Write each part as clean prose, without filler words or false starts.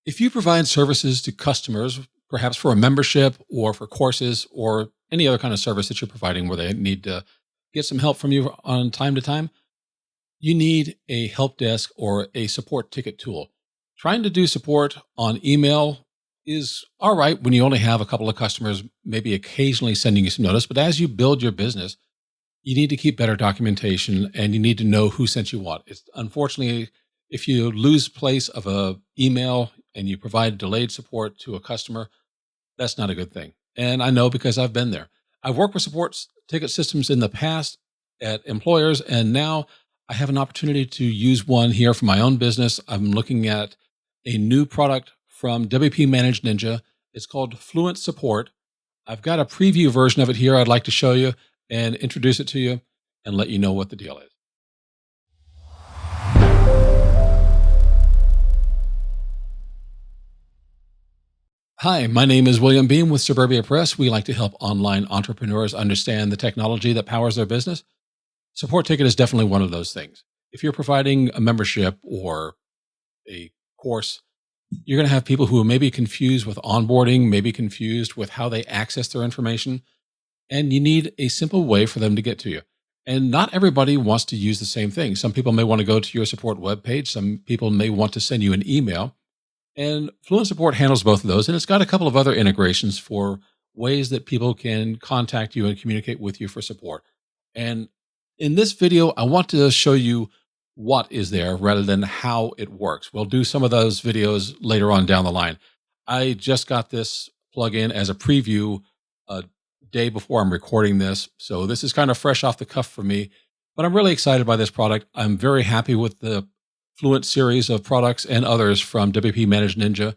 If you provide services to customers, perhaps for a membership or for courses or any other kind of service that you're providing where they need to get some help from you on time to time, you need a help desk or a support ticket tool. Trying to do support on email is all right when you only have a couple of customers, maybe occasionally sending you some notice. But as you build your business, you need to keep better documentation and you need to know who sent you what. It's unfortunately, if you lose place of a email and you provide delayed support to a customer, that's not a good thing. And I know because I've been there. I've worked with ticket systems in the past at employers, and now I have an opportunity to use one here for my own business. I'm looking at a new product from WPManageNinja. It's called Fluent Support. I've got a preview version of it here I'd like to show you and introduce it to you and let you know what the deal is. Hi, my name is William Beam with Suburbia Press. We like to help online entrepreneurs understand the technology that powers their business. Support ticket is definitely one of those things. If you're providing a membership or a course, you're going to have people who may be confused with onboarding, maybe confused with how they access their information, and you need a simple way for them to get to you. And not everybody wants to use the same thing. Some people may want to go to your support webpage. Some people may want to send you an email. And Fluent Support handles both of those. And it's got a couple of other integrations for ways that people can contact you and communicate with you for support. And in this video, I want to show you what is there rather than how it works. We'll do some of those videos later on down the line. I just got this plugin as a preview a day before I'm recording this. So this is kind of fresh off the cuff for me, but I'm really excited by this product. I'm very happy with the Fluent series of products and others from WPManageNinja.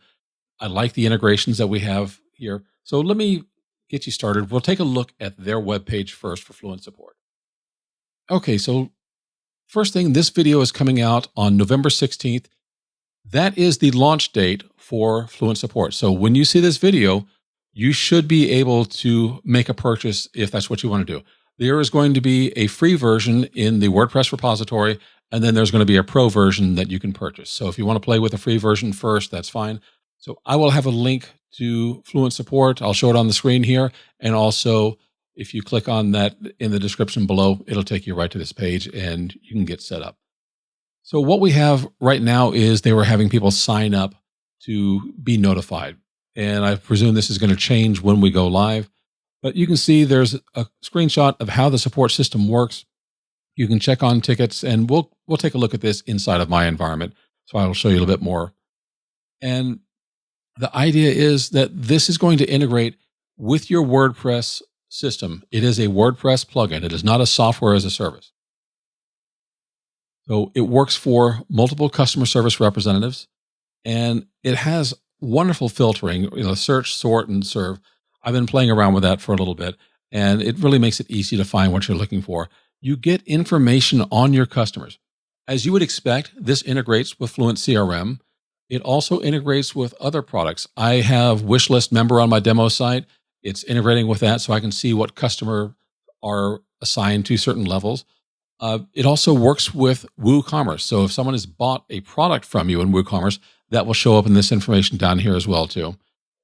I like the integrations that we have here. So let me get you started. We'll take a look at their webpage first for Fluent Support. Okay, so first thing, this video is coming out on November 16th. That is the launch date for Fluent Support. So when you see this video, you should be able to make a purchase if that's what you want to do. There is going to be a free version in the WordPress repository, and then there's going to be a pro version that you can purchase. So if you want to play with the free version first, that's fine. So I will have a link to Fluent Support. I'll show it on the screen here. And also, if you click on that in the description below, it'll take you right to this page and you can get set up. So what we have right now is they were having people sign up to be notified. And I presume this is going to change when we go live. But you can see there's a screenshot of how the support system works. You can check on tickets, and we'll take a look at this inside of my environment. So I will show you a little bit more. And the idea is that this is going to integrate with your WordPress system. It is a WordPress plugin. It is not a software as a service. So it works for multiple customer service representatives, and it has wonderful filtering, search, sort, and serve. I've been playing around with that for a little bit, and it really makes it easy to find what you're looking for. You get information on your customers. As you would expect, this integrates with Fluent CRM. It also integrates with other products. I have Wishlist Member on my demo site. It's integrating with that so I can see what customer are assigned to certain levels. It also works with WooCommerce. So if someone has bought a product from you in WooCommerce, that will show up in this information down here as well too.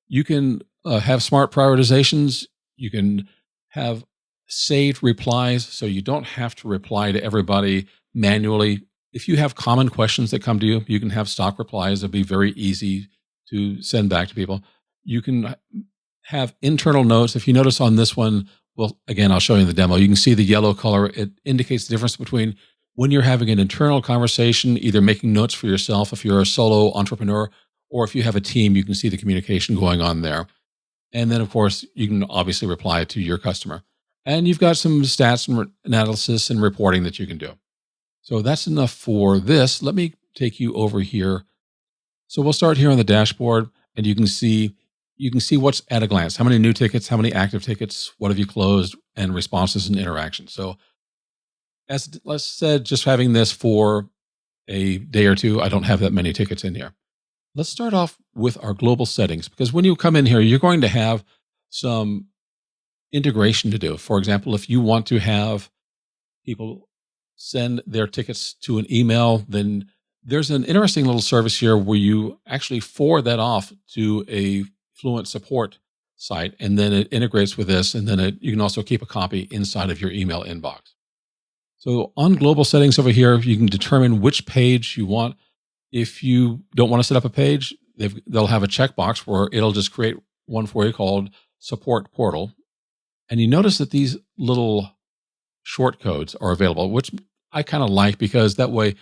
You can have smart prioritizations. You can have saved replies, so you don't have to reply to everybody manually. If you have common questions that come to you, you can have stock replies. It'll be very easy to send back to people. You can have internal notes. If you notice on this one, well, again, I'll show you in the demo. You can see the yellow color. It indicates the difference between when you're having an internal conversation, either making notes for yourself if you're a solo entrepreneur, or if you have a team, you can see the communication going on there. And then, of course, you can obviously reply to your customer. And you've got some stats and analysis and reporting that you can do. So that's enough for this. Let me take you over here. So we'll start here on the dashboard, and you can see what's at a glance. How many new tickets, how many active tickets, what have you closed, and responses and interactions. So as I said, just having this for a day or two, I don't have that many tickets in here. Let's start off with our global settings, because when you come in here, you're going to have some integration to do. For example, if you want to have people send their tickets to an email, then There's an interesting little service here where you actually forward that off to a Fluent Support site, and then it integrates with this, and then you can also keep a copy inside of your email inbox. So on global settings over here, you can determine which page you want. If you don't want to set up a page, they'll have a checkbox where it'll just create one for you called Support Portal. And you notice that these little short codes are available, which I kind of like because that way,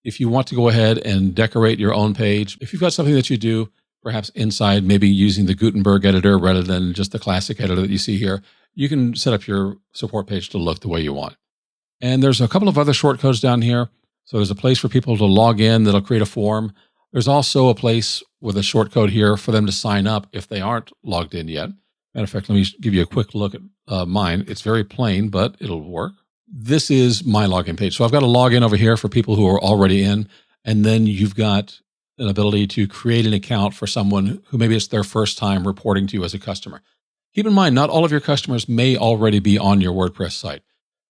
if you want to go ahead and decorate your own page, if you've got something that you do, perhaps inside, maybe using the Gutenberg editor rather than just the classic editor that you see here, you can set up your support page to look the way you want. And there's a couple of other shortcodes down here. So there's a place for people to log in that'll create a form. There's also a place with a shortcode here for them to sign up if they aren't logged in yet. Matter of fact, let me give you a quick look at mine. It's very plain, but it'll work. This is my login page. So I've got a login over here for people who are already in. And then you've got an ability to create an account for someone who maybe it's their first time reporting to you as a customer. Keep in mind, not all of your customers may already be on your WordPress site.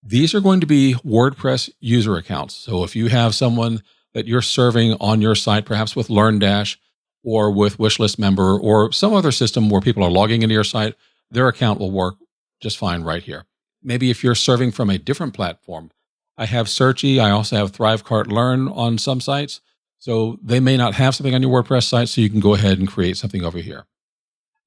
These are going to be WordPress user accounts. So if you have someone that you're serving on your site, perhaps with LearnDash or with Wishlist Member or some other system where people are logging into your site, their account will work just fine right here. Maybe if you're serving from a different platform, I have Searchy, I also have ThriveCart Learn on some sites. So they may not have something on your WordPress site, so you can go ahead and create something over here.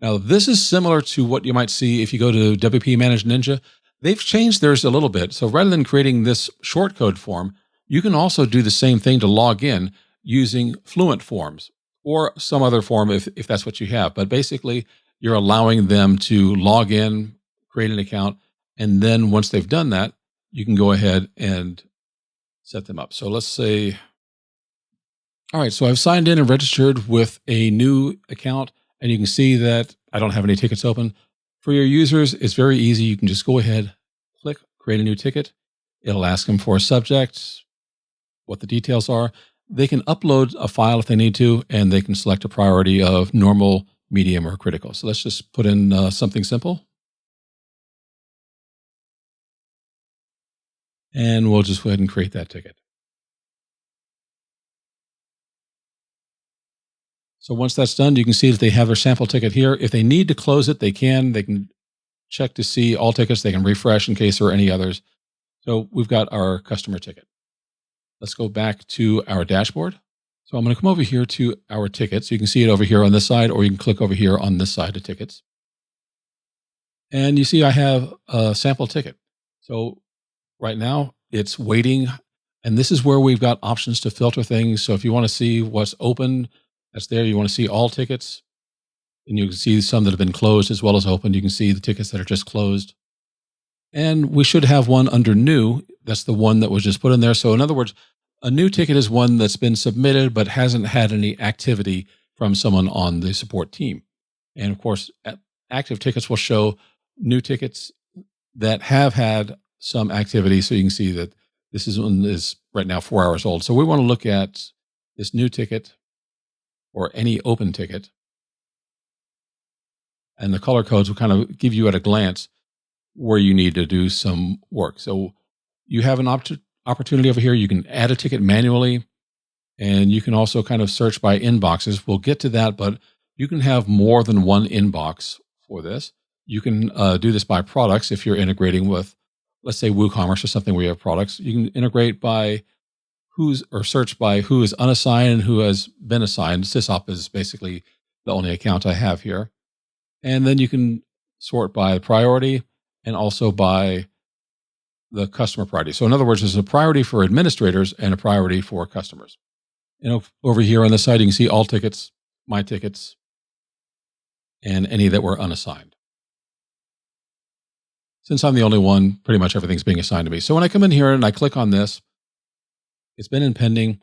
Now, this is similar to what you might see if you go to WPManageNinja. They've changed theirs a little bit. So rather than creating this shortcode form, you can also do the same thing to log in using Fluent Forms or some other form if that's what you have. But basically, you're allowing them to log in, create an account, and then once they've done that, you can go ahead and set them up. So let's say, all right, so I've signed in and registered with a new account, and you can see that I don't have any tickets open. For your users, it's very easy. You can just go ahead, click, create a new ticket. It'll ask them for a subject, what the details are. They can upload a file if they need to, and they can select a priority of normal, medium, or critical. So let's just put in something simple. And we'll just go ahead and create that ticket. So once that's done, you can see that they have their sample ticket here. If they need to close it, they can. They can check to see all tickets. They can refresh in case there are any others. So we've got our customer ticket. Let's go back to our dashboard. So I'm going to come over here to our tickets. You can see it over here on this side, or you can click over here on this side of tickets. And you see I have a sample ticket. So right now it's waiting. And this is where we've got options to filter things. So if you want to see what's open, that's there. You want to see all tickets, and you can see some that have been closed as well as open. You can see the tickets that are just closed. And we should have one under new. That's the one that was just put in there. So in other words, a new ticket is one that's been submitted but hasn't had any activity from someone on the support team. And of course, active tickets will show new tickets that have had some activity. So you can see that this is one is right now 4 hours old. So we want to look at this new ticket or any open ticket. And the color codes will kind of give you at a glance where you need to do some work. So you have an opportunity over here. You can add a ticket manually, and you can also kind of search by inboxes. We'll get to that, but you can have more than one inbox for this. You can do this by products if you're integrating with, let's say, WooCommerce or something where you have products. You can integrate by search by who is unassigned and who has been assigned. SysOp is basically the only account I have here. And then you can sort by priority and also by the customer priority. So in other words, there's a priority for administrators and a priority for customers. Over here on the side, you can see all tickets, my tickets, and any that were unassigned. Since I'm the only one, pretty much everything's being assigned to me. So when I come in here and I click on this, it's been in pending,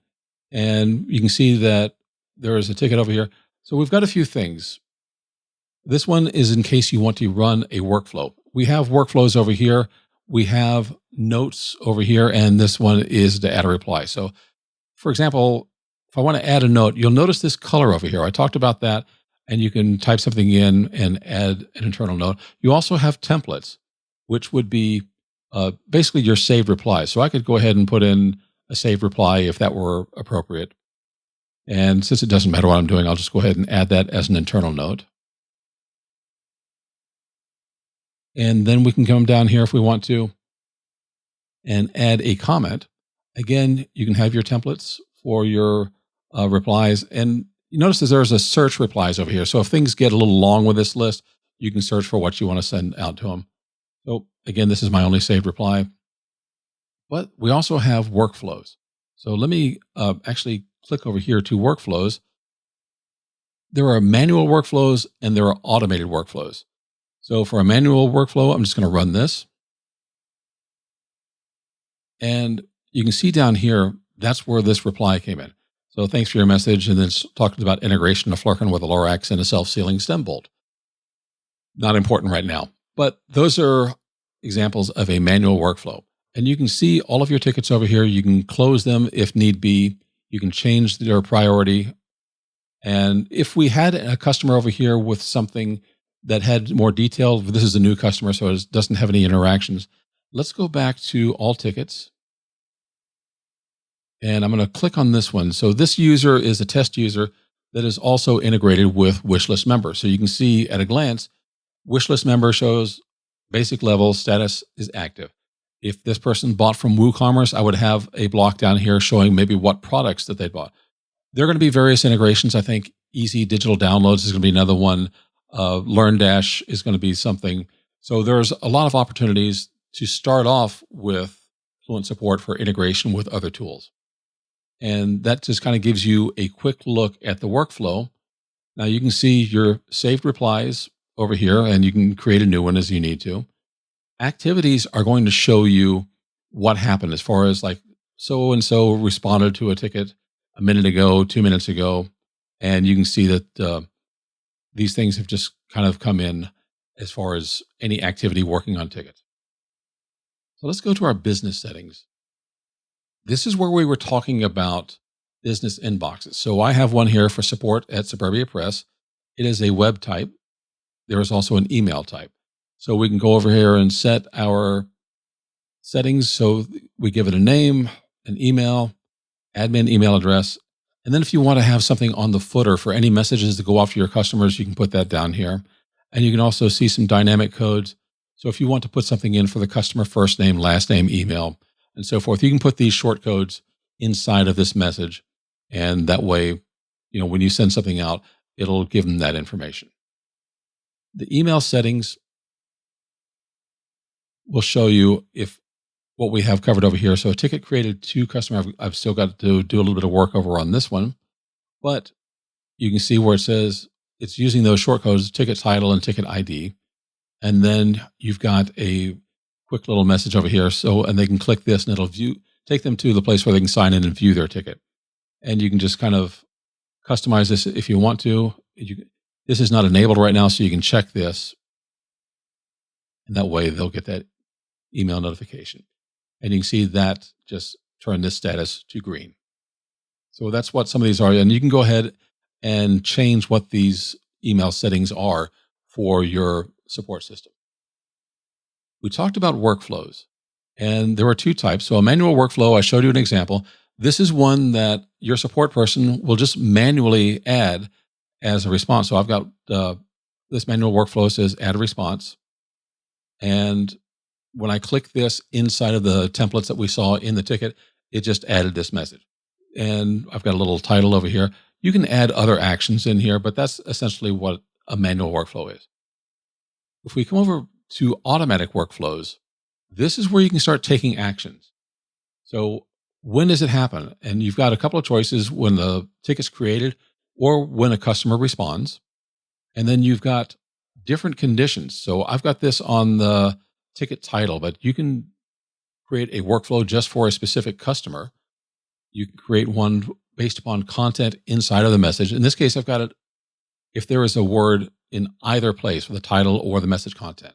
and you can see that there is a ticket over here. So we've got a few things. This one is in case you want to run a workflow. We have workflows over here. We have notes over here, and this one is to add a reply. So, for example, if I want to add a note, you'll notice this color over here. I talked about that, and you can type something in and add an internal note. You also have templates, which would be basically your saved replies. So I could go ahead and put in a saved reply if that were appropriate. And since it doesn't matter what I'm doing, I'll just go ahead and add that as an internal note. And then we can come down here if we want to and add a comment. Again, you can have your templates for your replies. And you notice that there's a search replies over here. So if things get a little long with this list, you can search for what you want to send out to them. So again, this is my only saved reply. But we also have workflows. So let me actually click over here to workflows. There are manual workflows and there are automated workflows. So for a manual workflow, I'm just going to run this. And you can see down here, that's where this reply came in. So thanks for your message. And then it's talking about integration of Flurkin with a Lorax and a self-sealing stem bolt. Not important right now, but those are examples of a manual workflow. And you can see all of your tickets over here. You can close them if need be. You can change their priority. And if we had a customer over here with something that had more detail, this is a new customer, so it doesn't have any interactions. Let's go back to all tickets. And I'm going to click on this one. So this user is a test user that is also integrated with Wishlist Member. So you can see at a glance, Wishlist Member shows basic level status is active. If this person bought from WooCommerce, I would have a block down here showing maybe what products that they bought. There are going to be various integrations. I think Easy Digital Downloads is going to be another one. LearnDash is going to be something. So there's a lot of opportunities to start off with Fluent Support for integration with other tools. And that just kind of gives you a quick look at the workflow. Now you can see your saved replies over here, and you can create a new one as you need to. Activities are going to show you what happened as far as like so-and-so responded to a ticket a minute ago, 2 minutes ago. And you can see that these things have just kind of come in as far as any activity working on tickets. So let's go to our business settings. This is where we were talking about business inboxes. So I have one here for support at Suburbia Press. It is a web type. There is also an email type. So we can go over here and set our settings. So we give it a name, an email, admin email address. And then if you want to have something on the footer for any messages that go off to your customers, you can put that down here. And you can also see some dynamic codes. So if you want to put something in for the customer first name, last name, email, and so forth, you can put these short codes inside of this message. And that way, when you send something out, it'll give them that information. The email settings will show you if what we have covered over here. So a ticket created to customer, I've still got to do a little bit of work over on this one, but you can see where it says it's using those short codes, ticket title and ticket ID. And then you've got a quick little message over here. So, and they can click this and it'll take them to the place where they can sign in and view their ticket. And you can just kind of customize this if you want to. This is not enabled right now, so you can check this. And that way they'll get that email notification. And you can see that just turn this status to green. So that's what some of these are. And you can go ahead and change what these email settings are for your support system. We talked about workflows, and there are two types. So a manual workflow, I showed you an example. This is one that your support person will just manually add as a response. So I've got this manual workflow says add a response. And when I click this inside of the templates that we saw in the ticket, it just added this message. And I've got a little title over here. You can add other actions in here, but that's essentially what a manual workflow is. If we come over to automatic workflows, this is where you can start taking actions. So when does it happen? And you've got a couple of choices: when the ticket's created or when a customer responds. And then you've got different conditions. So I've got this on the ticket title, but you can create a workflow just for a specific customer. You can create one based upon content inside of the message. In this case, I've got it if there is a word in either place for the title or the message content.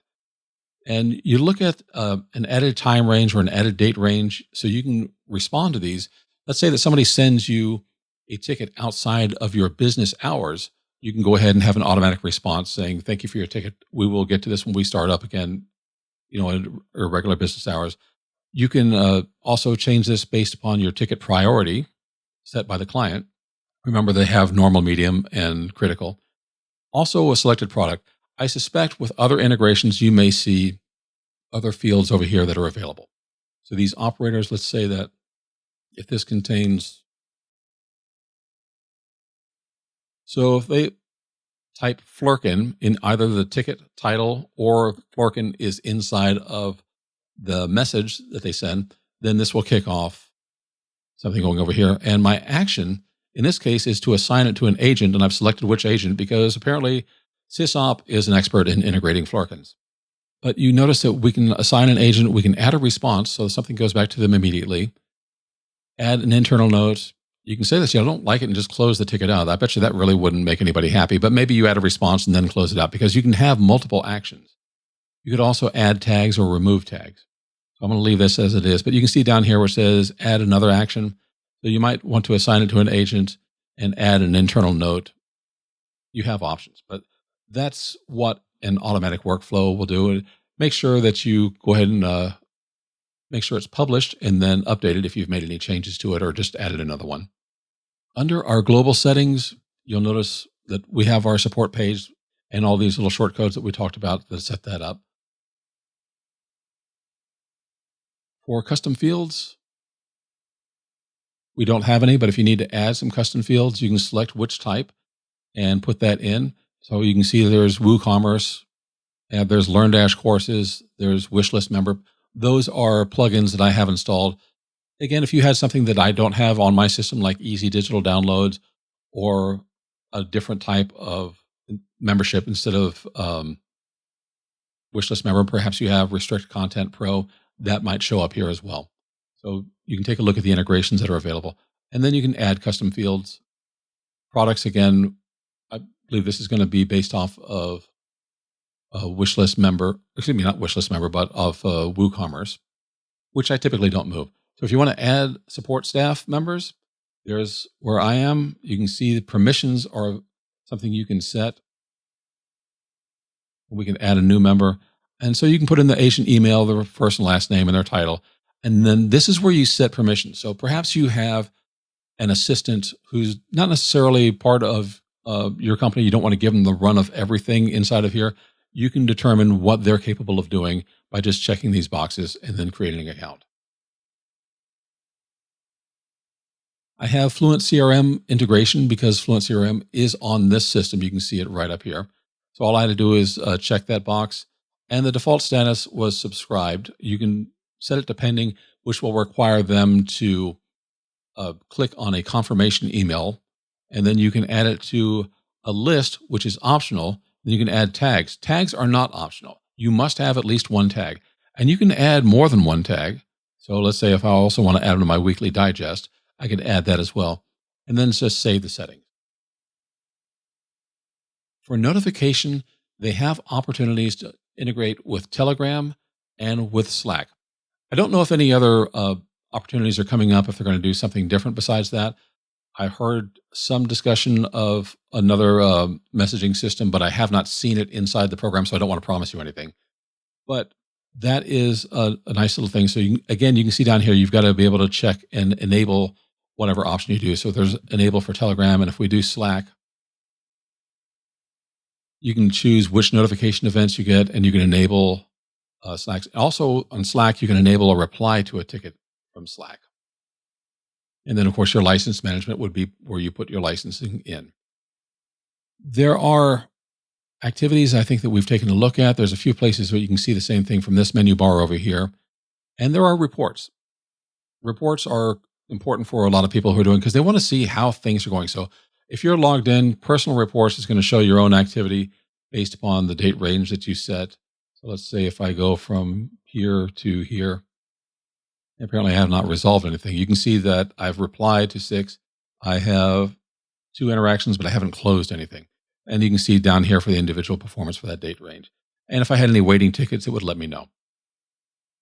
And you look at an added time range or an added date range so you can respond to these. Let's say that somebody sends you a ticket outside of your business hours. You can go ahead and have an automatic response saying, thank you for your ticket. We will get to this when we start up again, at regular business hours. You can also change this based upon your ticket priority set by the client. Remember, they have normal, medium, and critical. Also, a selected product. I suspect with other integrations, you may see other fields over here that are available. So these operators, let's say that if this contains, so if they type Flurkin in either the ticket title or Flurkin is inside of the message that they send, then this will kick off something going over here. And my action in this case is to assign it to an agent. And I've selected which agent because apparently SysOp is an expert in integrating Flurkins. But you notice that we can assign an agent, we can add a response so something goes back to them immediately, add an internal note. You can say this, I don't like it, and just close the ticket out. I bet you that really wouldn't make anybody happy, but maybe you add a response and then close it out because you can have multiple actions. You could also add tags or remove tags. So I'm going to leave this as it is, but you can see down here where it says add another action. So you might want to assign it to an agent and add an internal note. You have options, but that's what an automatic workflow will do. Make sure that you go ahead and make sure it's published and then update it if you've made any changes to it or just added another one. Under our global settings, you'll notice that we have our support page and all these little shortcodes that we talked about that set that up. For custom fields, we don't have any, but if you need to add some custom fields, you can select which type and put that in. So you can see there's WooCommerce, and there's LearnDash courses, there's Wishlist member. Those are plugins that I have installed. Again, if you had something that I don't have on my system, like easy digital downloads or a different type of membership instead of Wishlist member, perhaps you have Restrict Content Pro, that might show up here as well. So you can take a look at the integrations that are available. And then you can add custom fields. Products, again, I believe this is going to be based off of a wishlist member, excuse me, not wishlist member, but of WooCommerce, which I typically don't move. So if you want to add support staff members, there's where I am. You can see the permissions are something you can set. We can add a new member. And so you can put in the agent email, their first and last name and their title. And then this is where you set permissions. So perhaps you have an assistant who's not necessarily part of your company. You don't want to give them the run of everything inside of here. You can determine what they're capable of doing by just checking these boxes and then creating an account. I have Fluent CRM integration because Fluent CRM is on this system. You can see it right up here. So all I had to do is check that box. And the default status was subscribed. You can set it depending, which will require them to click on a confirmation email. And then you can add it to a list, which is optional. Then you can add tags. Tags are not optional. You must have at least one tag. And you can add more than one tag. So let's say if I also want to add them to my weekly digest, I could add that as well. And then just save the settings. For notification, they have opportunities to integrate with Telegram and with Slack. I don't know if any other opportunities are coming up, if they're going to do something different besides that. I heard some discussion of another messaging system, but I have not seen it inside the program, so I don't want to promise you anything. But that is a nice little thing. So you can see down here, you've got to be able to check and enable whatever option you do. So there's enable for Telegram, and if we do Slack, you can choose which notification events you get, and you can enable Slack. Also on Slack, you can enable a reply to a ticket from Slack. And then, of course, your license management would be where you put your licensing in. There are activities I think that we've taken a look at. There's a few places where you can see the same thing from this menu bar over here. And there are reports. Reports are important for a lot of people who are doing because they want to see how things are going. So if you're logged in, personal reports is going to show your own activity based upon the date range that you set. So let's say if I go from here to here, apparently I have not resolved anything. You can see that I've replied to 6. I have 2 interactions, but I haven't closed anything. And you can see down here for the individual performance for that date range. And if I had any waiting tickets, it would let me know.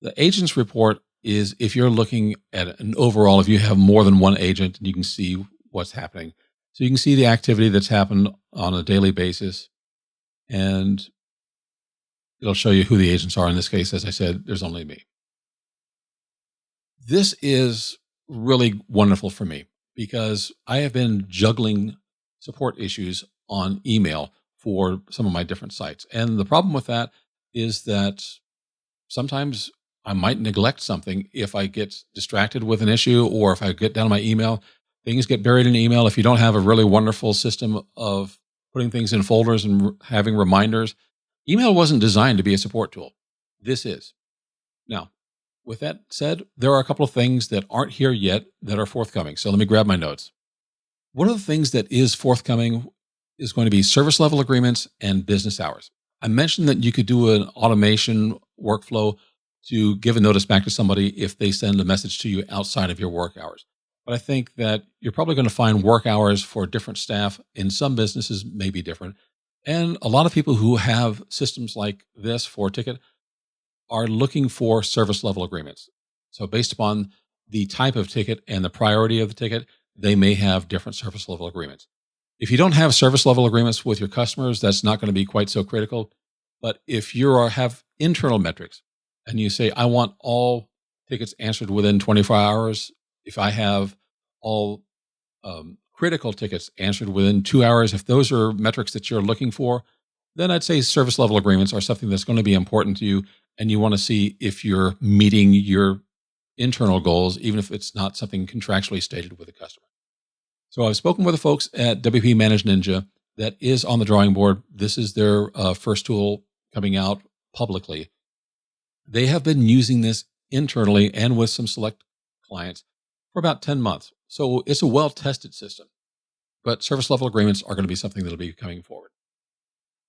The agents report is if you're looking at an overall, if you have more than one agent, and you can see what's happening. So you can see the activity that's happened on a daily basis. And it'll show you who the agents are. In this case, as I said, there's only me. This is really wonderful for me. because I have been juggling support issues on email for some of my different sites. And the problem with that is that sometimes I might neglect something if I get distracted with an issue, or if I get down my email, things get buried in email. If you don't have a really wonderful system of putting things in folders and having reminders, email wasn't designed to be a support tool. This is. Now, with that said, there are a couple of things that aren't here yet that are forthcoming. So let me grab my notes. One of the things that is forthcoming is going to be service level agreements and business hours. I mentioned that you could do an automation workflow to give a notice back to somebody if they send a message to you outside of your work hours. But I think that you're probably going to find work hours for different staff in some businesses may be different. And a lot of people who have systems like this for ticket are looking for service level agreements. So based upon the type of ticket and the priority of the ticket, they may have different service level agreements. If you don't have service level agreements with your customers, that's not going to be quite so critical. But if you have internal metrics and you say, I want all tickets answered within 24 hours, if I have all critical tickets answered within 2 hours, if those are metrics that you're looking for, then I'd say service level agreements are something that's going to be important to you. And you want to see if you're meeting your internal goals, even if it's not something contractually stated with the customer. So I've spoken with the folks at WPManageNinja that is on the drawing board. This is their first tool coming out publicly. They have been using this internally and with some select clients for about 10 months. So it's a well-tested system, but service level agreements are going to be something that'll be coming forward.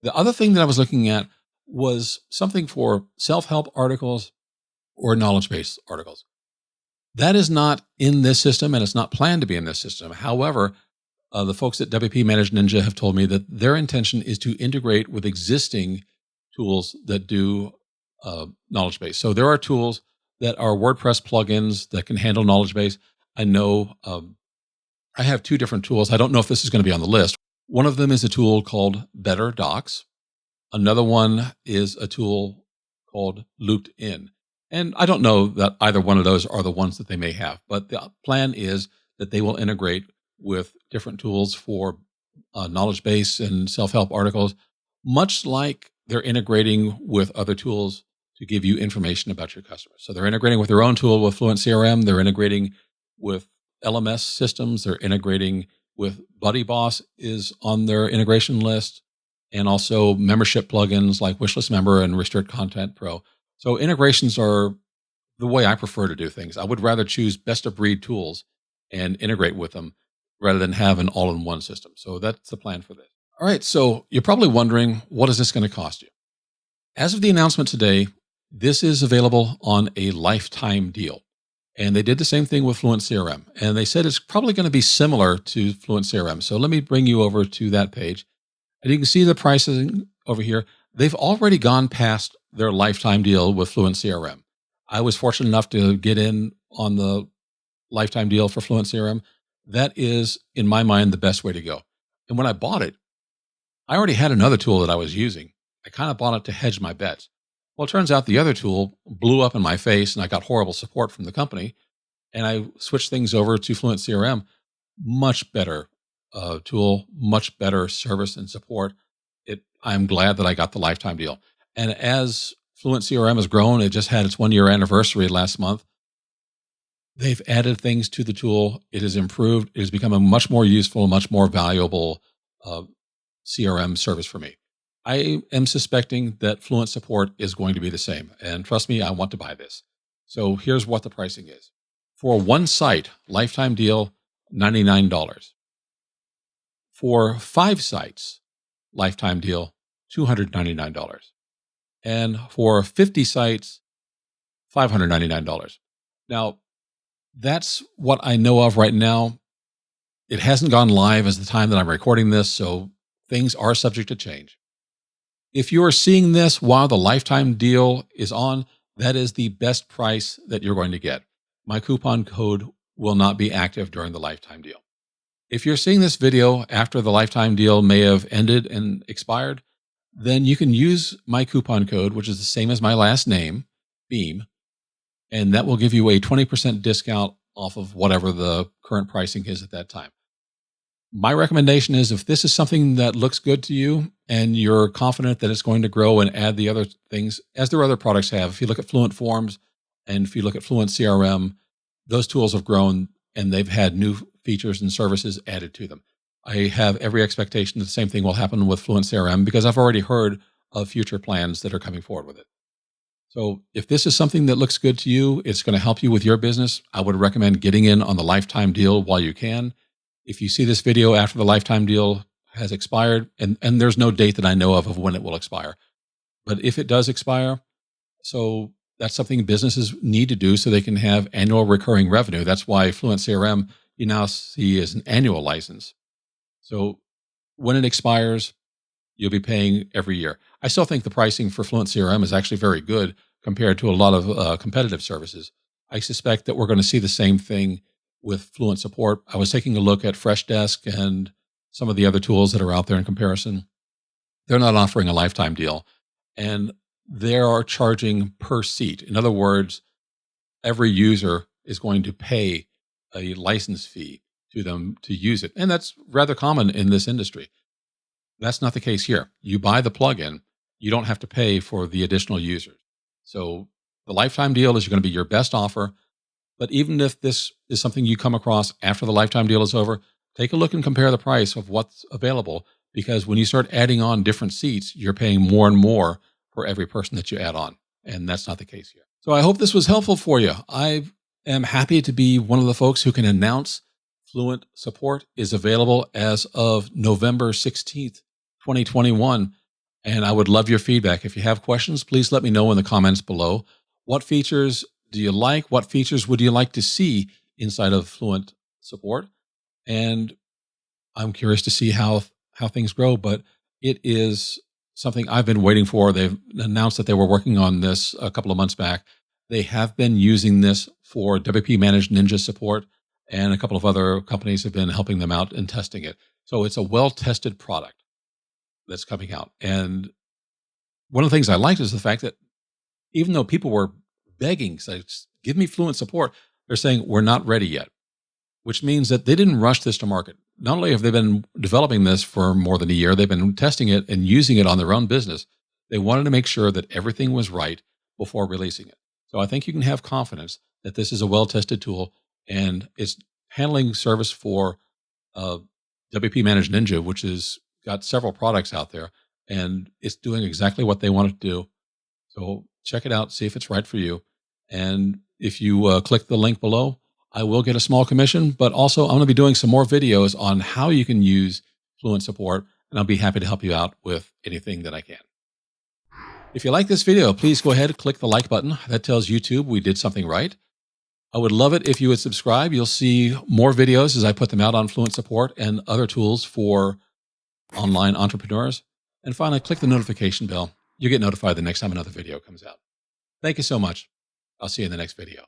The other thing that I was looking at was something for self-help articles or knowledge-based articles. That is not in this system, and it's not planned to be in this system. However, the folks at WPManageNinja have told me that their intention is to integrate with existing tools that do knowledge base. So there are tools that are WordPress plugins that can handle knowledge base. I know I have two different tools. I don't know if this is going to be on the list. One of them is a tool called Better Docs. Another one is a tool called Looped In. And I don't know that either one of those are the ones that they may have, but the plan is that they will integrate with different tools for knowledge base and self-help articles, much like they're integrating with other tools to give you information about your customers. So they're integrating with their own tool with Fluent CRM. They're integrating with LMS systems. They're integrating with BuddyBoss is on their integration list, and also membership plugins like Wishlist Member and Restrict Content Pro. So integrations are the way I prefer to do things. I would rather choose best of breed tools and integrate with them rather than have an all-in-one system. So that's the plan for this. All right. So you're probably wondering, what is this going to cost you? As of the announcement today, this is available on a lifetime deal. And they did the same thing with Fluent CRM. And they said it's probably going to be similar to Fluent CRM. So let me bring you over to that page. And you can see the pricing over here. They've already gone past their lifetime deal with Fluent CRM. I was fortunate enough to get in on the lifetime deal for Fluent CRM. That is, in my mind, the best way to go. And when I bought it, I already had another tool that I was using. I kind of bought it to hedge my bets. Well, it turns out the other tool blew up in my face and I got horrible support from the company. And I switched things over to Fluent CRM. Much better tool, much better service and support. I'm glad that I got the lifetime deal. And as Fluent CRM has grown, it just had its 1-year anniversary last month. They've added things to the tool. It has improved. It has become a much more useful, much more valuable CRM service for me. I am suspecting that Fluent Support is going to be the same. And trust me, I want to buy this. So here's what the pricing is. For one site, lifetime deal, $99. For 5 sites, lifetime deal, $299. And for 50 sites, $599. Now, that's what I know of right now. It hasn't gone live as the time that I'm recording this, so things are subject to change. If you are seeing this while the lifetime deal is on, that is the best price that you're going to get. My coupon code will not be active during the lifetime deal. If you're seeing this video after the lifetime deal may have ended and expired, then you can use my coupon code, which is the same as my last name, Beam, and that will give you a 20% discount off of whatever the current pricing is at that time. My recommendation is if this is something that looks good to you and you're confident that it's going to grow and add the other things, as their other products have, if you look at Fluent Forms and if you look at Fluent CRM, those tools have grown and they've had new features and services added to them. I have every expectation that the same thing will happen with Fluent CRM because I've already heard of future plans that are coming forward with it. So if this is something that looks good to you, it's going to help you with your business, I would recommend getting in on the lifetime deal while you can. If you see this video after the lifetime deal has expired, and there's no date that I know of when it will expire, but if it does expire, so that's something businesses need to do so they can have annual recurring revenue. That's why Fluent CRM you now see as an annual license. So when it expires, you'll be paying every year. I still think the pricing for Fluent CRM is actually very good compared to a lot of competitive services. I suspect that we're going to see the same thing with Fluent Support. I was taking a look at Freshdesk and some of the other tools that are out there in comparison. They're not offering a lifetime deal, and they are charging per seat. In other words, every user is going to pay a license fee to them to use it. And that's rather common in this industry. That's not the case here. You buy the plugin, you don't have to pay for the additional users. So the lifetime deal is going to be your best offer. But even if this is something you come across after the lifetime deal is over, take a look and compare the price of what's available. Because when you start adding on different seats, you're paying more and more for every person that you add on. And that's not the case here. So I hope this was helpful for you. I am happy to be one of the folks who can announce Fluent Support is available as of November 16th, 2021. And I would love your feedback. If you have questions, please let me know in the comments below. What features do you like? What features would you like to see inside of Fluent Support? And I'm curious to see how things grow, but it is something I've been waiting for. They've announced that they were working on this a couple of months back. They have been using this for WPManageNinja support, and a couple of other companies have been helping them out and testing it. So it's a well-tested product that's coming out. And one of the things I liked is the fact that even though people were begging, saying, give me Fluent Support, they're saying, we're not ready yet, which means that they didn't rush this to market. Not only have they been developing this for more than a year, they've been testing it and using it on their own business. They wanted to make sure that everything was right before releasing it. So I think you can have confidence that this is a well-tested tool and it's handling service for WPManageNinja, which has got several products out there, and it's doing exactly what they want it to do. So check it out, see if it's right for you. And if you click the link below, I will get a small commission, but also I'm going to be doing some more videos on how you can use Fluent Support, and I'll be happy to help you out with anything that I can. If you like this video, please go ahead and click the like button. That tells YouTube we did something right. I would love it if you would subscribe. You'll see more videos as I put them out on Fluent Support and other tools for online entrepreneurs. And finally, click the notification bell. You get notified the next time another video comes out. Thank you so much. I'll see you in the next video.